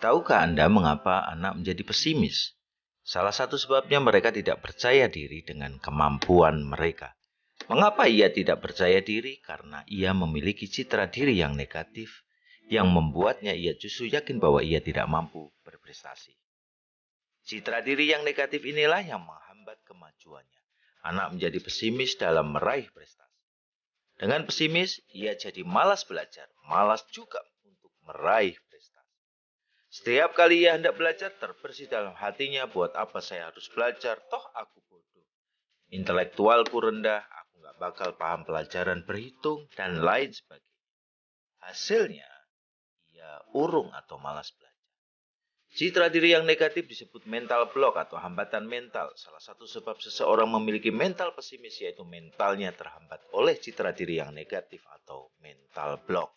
Tahukah Anda mengapa anak menjadi pesimis? Salah satu sebabnya mereka tidak percaya diri dengan kemampuan mereka. Mengapa ia tidak percaya diri? Karena ia memiliki citra diri yang negatif, yang membuatnya ia justru yakin bahwa ia tidak mampu berprestasi. Citra diri yang negatif inilah yang menghambat kemajuannya. Anak menjadi pesimis dalam meraih prestasi. Dengan pesimis, ia jadi malas belajar, malas juga untuk meraih prestasi. Setiap kali ia hendak belajar, terbersih dalam hatinya, buat apa saya harus belajar, toh aku bodoh. Intelektualku rendah, aku gak bakal paham pelajaran berhitung, dan lain sebagainya. Hasilnya, ia urung atau malas belajar. Citra diri yang negatif disebut mental block atau hambatan mental. Salah satu sebab seseorang memiliki mental pesimis yaitu mentalnya terhambat oleh citra diri yang negatif atau mental block.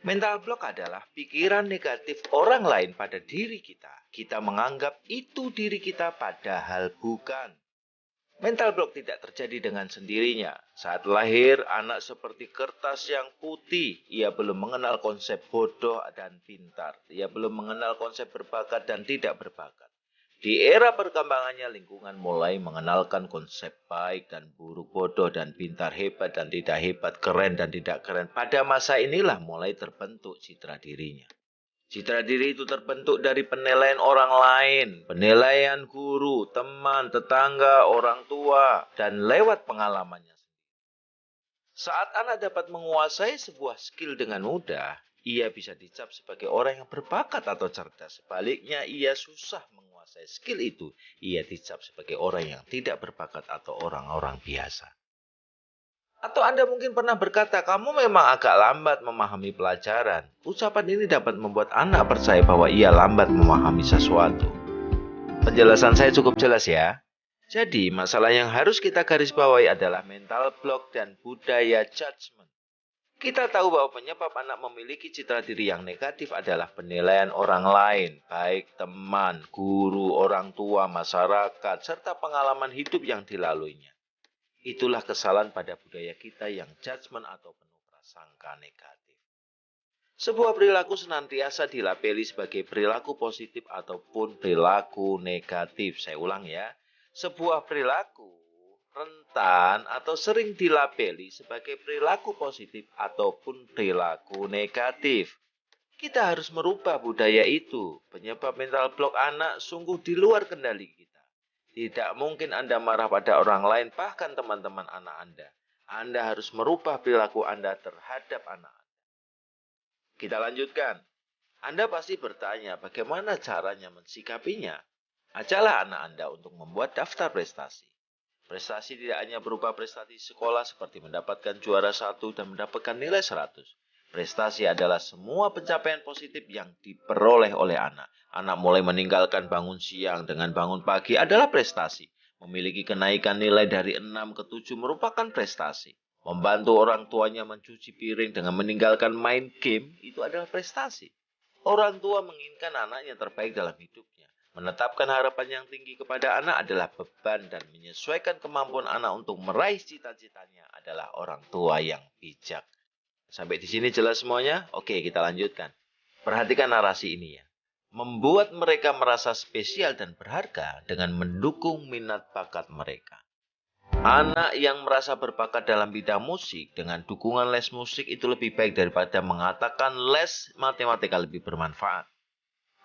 Mental block adalah pikiran negatif orang lain pada diri kita. Kita menganggap itu diri kita padahal bukan. Mental block tidak terjadi dengan sendirinya. Saat lahir, anak seperti kertas yang putih. Ia belum mengenal konsep bodoh dan pintar. Ia belum mengenal konsep berbakat dan tidak berbakat. Di era perkembangannya, lingkungan mulai mengenalkan konsep baik dan buruk, bodoh dan pintar, hebat dan tidak hebat, keren dan tidak keren. Pada masa inilah mulai terbentuk citra dirinya. Citra diri itu terbentuk dari penilaian orang lain, penilaian guru, teman, tetangga, orang tua, dan lewat pengalamannya. Saat anak dapat menguasai sebuah skill dengan mudah, ia bisa dicap sebagai orang yang berbakat atau cerdas. Sebaliknya, ia susah menguasai skill itu, ia dicap sebagai orang yang tidak berbakat atau orang-orang biasa. Atau Anda mungkin pernah berkata, kamu memang agak lambat memahami pelajaran. Ucapan ini dapat membuat anak percaya bahwa ia lambat memahami sesuatu. Penjelasan saya cukup jelas ya. Jadi, masalah yang harus kita garis bawahi adalah mental block dan budaya judgment. Kita tahu bahwa penyebab anak memiliki citra diri yang negatif adalah penilaian orang lain, baik teman, guru, orang tua, masyarakat, serta pengalaman hidup yang dilaluinya. Itulah kesalahan pada budaya kita yang judgment atau penuh prasangka negatif. Sebuah perilaku senantiasa dilabeli sebagai perilaku positif ataupun perilaku negatif. Saya ulang ya. Sebuah perilaku rentan atau sering dilabeli sebagai perilaku positif ataupun perilaku negatif. Kita harus merubah budaya itu. Penyebab mental block anak sungguh di luar kendali kita. Tidak mungkin Anda marah pada orang lain, bahkan teman-teman anak Anda. Anda harus merubah perilaku Anda terhadap anak Anda. Kita lanjutkan. Anda pasti bertanya bagaimana caranya mensikapinya. Ajaklah anak Anda untuk membuat daftar prestasi. Prestasi tidak hanya berupa prestasi sekolah seperti mendapatkan juara 1 dan mendapatkan nilai 100. Prestasi adalah semua pencapaian positif yang diperoleh oleh anak. Anak mulai meninggalkan bangun siang dengan bangun pagi adalah prestasi. Memiliki kenaikan nilai dari 6 ke 7 merupakan prestasi. Membantu orang tuanya mencuci piring dengan meninggalkan main game itu adalah prestasi. Orang tua menginginkan anaknya terbaik dalam hidupnya. Menetapkan harapan yang tinggi kepada anak adalah beban dan menyesuaikan kemampuan anak untuk meraih cita-citanya adalah orang tua yang bijak. Sampai di sini jelas semuanya? Oke, kita lanjutkan. Perhatikan narasi ini ya. Membuat mereka merasa spesial dan berharga dengan mendukung minat bakat mereka. Anak yang merasa berbakat dalam bidang musik dengan dukungan les musik itu lebih baik daripada mengatakan les matematika lebih bermanfaat.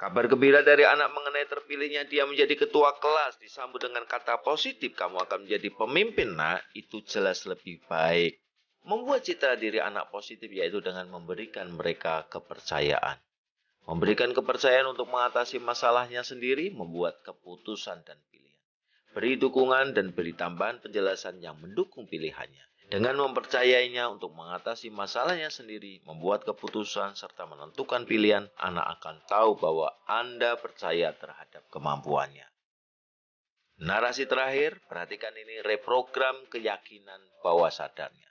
Kabar gembira dari anak mengenai terpilihnya dia menjadi ketua kelas disambut dengan kata positif, kamu akan menjadi pemimpin, nak, itu jelas lebih baik. Membuat citra diri anak positif yaitu dengan memberikan mereka kepercayaan. Memberikan kepercayaan untuk mengatasi masalahnya sendiri, membuat keputusan dan pilihan. Beri dukungan dan beri tambahan penjelasan yang mendukung pilihannya. Dengan mempercayainya untuk mengatasi masalahnya sendiri, membuat keputusan, serta menentukan pilihan, anak akan tahu bahwa Anda percaya terhadap kemampuannya. Narasi terakhir, perhatikan ini, reprogram keyakinan bawah sadarnya.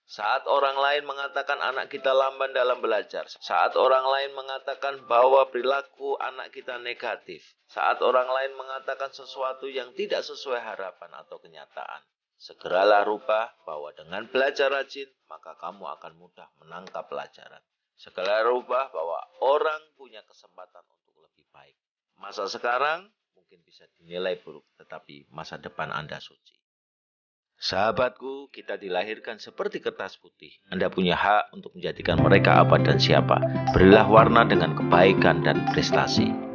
Saat orang lain mengatakan anak kita lamban dalam belajar, saat orang lain mengatakan bahwa perilaku anak kita negatif, saat orang lain mengatakan sesuatu yang tidak sesuai harapan atau kenyataan, segeralah rubah bahwa dengan belajar rajin, maka kamu akan mudah menangkap pelajaran. Segala rubah bahwa orang punya kesempatan untuk lebih baik. Masa sekarang mungkin bisa dinilai buruk, tetapi masa depan Anda suci. Sahabatku, kita dilahirkan seperti kertas putih. Anda punya hak untuk menjadikan mereka apa dan siapa. Berilah warna dengan kebaikan dan prestasi.